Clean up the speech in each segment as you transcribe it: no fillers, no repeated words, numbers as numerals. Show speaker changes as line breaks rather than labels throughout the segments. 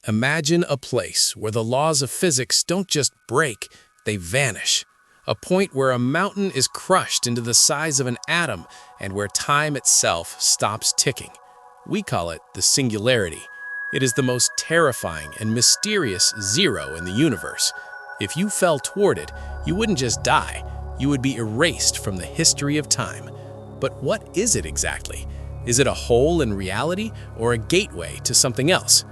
Imagine a place where the laws of physics don't just break, they vanish. A point where a mountain is crushed into the size of an atom and where time itself stops ticking. We call it the singularity. It is the most terrifying and mysterious zero in the universe. If you fell toward it, you wouldn't just die, you would be erased from the history of time. But what is it exactly? Is it a hole in reality or a gateway to something else?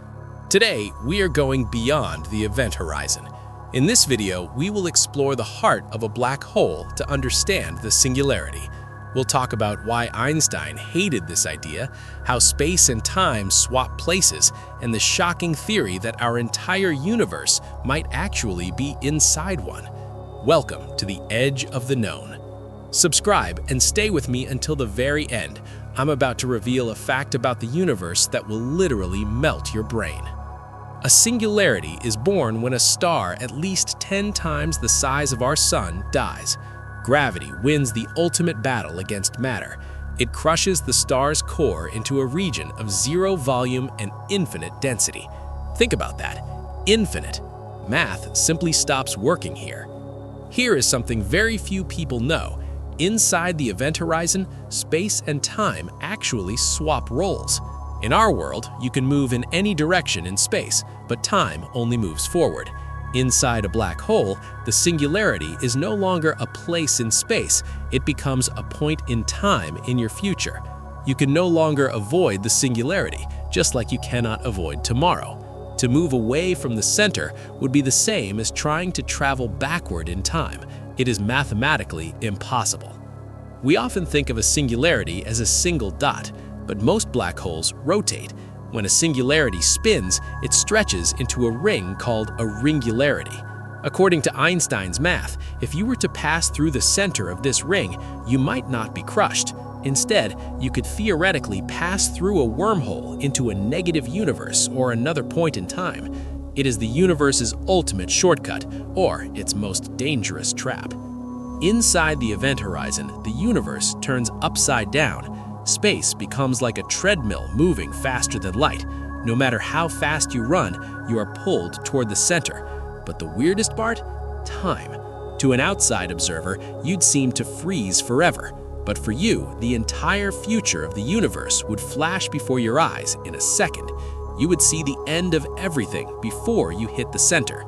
Today, we are going beyond the event horizon. In this video, we will explore the heart of a black hole to understand the singularity. We'll talk about why Einstein hated this idea, how space and time swap places, and the shocking theory that our entire universe might actually be inside one. Welcome to the edge of the known. Subscribe and stay with me until the very end. I'm about to reveal a fact about the universe that will literally melt your brain. A singularity is born when a star at least 10 times the size of our sun dies. Gravity wins the ultimate battle against matter. It crushes the star's core into a region of zero volume and infinite density. Think about that. Infinite. Math simply stops working here. Here is something very few people know. Inside the event horizon, space and time actually swap roles. In our world, you can move in any direction in space, but time only moves forward. Inside a black hole, the singularity is no longer a place in space, it becomes a point in time in your future. You can no longer avoid the singularity, just like you cannot avoid tomorrow. To move away from the center would be the same as trying to travel backward in time. It is mathematically impossible. We often think of a singularity as a single dot, but most black holes rotate. When a singularity spins, it stretches into a ring called a ringularity. According to Einstein's math, if you were to pass through the center of this ring, you might not be crushed. Instead, you could theoretically pass through a wormhole into a negative universe or another point in time. It is the universe's ultimate shortcut, or its most dangerous trap. Inside the event horizon, the universe turns upside down. Space becomes like a treadmill moving faster than light. No matter how fast you run, you are pulled toward the center. But the weirdest part? Time. To an outside observer, you'd seem to freeze forever. But for you, the entire future of the universe would flash before your eyes in a second. You would see the end of everything before you hit the center.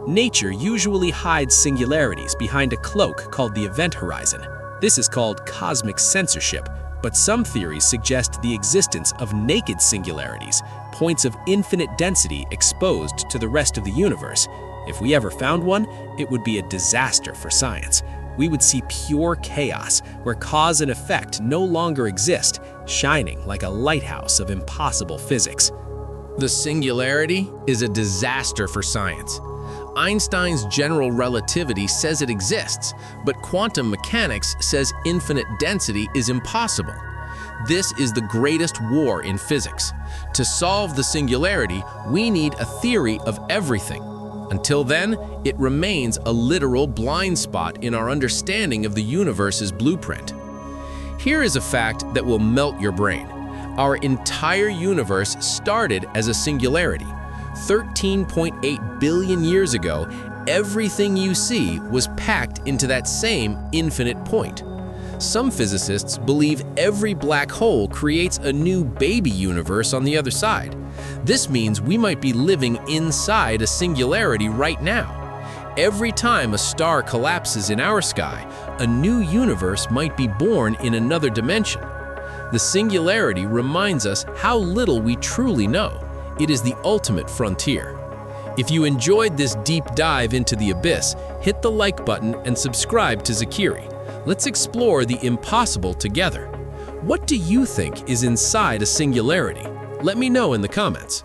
Nature usually hides singularities behind a cloak called the event horizon. This is called cosmic censorship. But some theories suggest the existence of naked singularities, points of infinite density exposed to the rest of the universe. If we ever found one, it would be a disaster for science. We would see pure chaos, where cause and effect no longer exist, shining like a lighthouse of impossible physics. The singularity is a disaster for science. Einstein's general relativity says it exists, but quantum mechanics says infinite density is impossible. This is the greatest war in physics. To solve the singularity, we need a theory of everything. Until then, it remains a literal blind spot in our understanding of the universe's blueprint. Here is a fact that will melt your brain. Our entire universe started as a singularity. 13.8 billion years ago, everything you see was packed into that same infinite point. Some physicists believe every black hole creates a new baby universe on the other side. This means we might be living inside a singularity right now. Every time a star collapses in our sky, a new universe might be born in another dimension. The singularity reminds us how little we truly know. It is the ultimate frontier. If you enjoyed this deep dive into the abyss, hit the like button and subscribe to Zakiriy. Let's explore the impossible together. What do you think is inside a singularity? Let me know in the comments.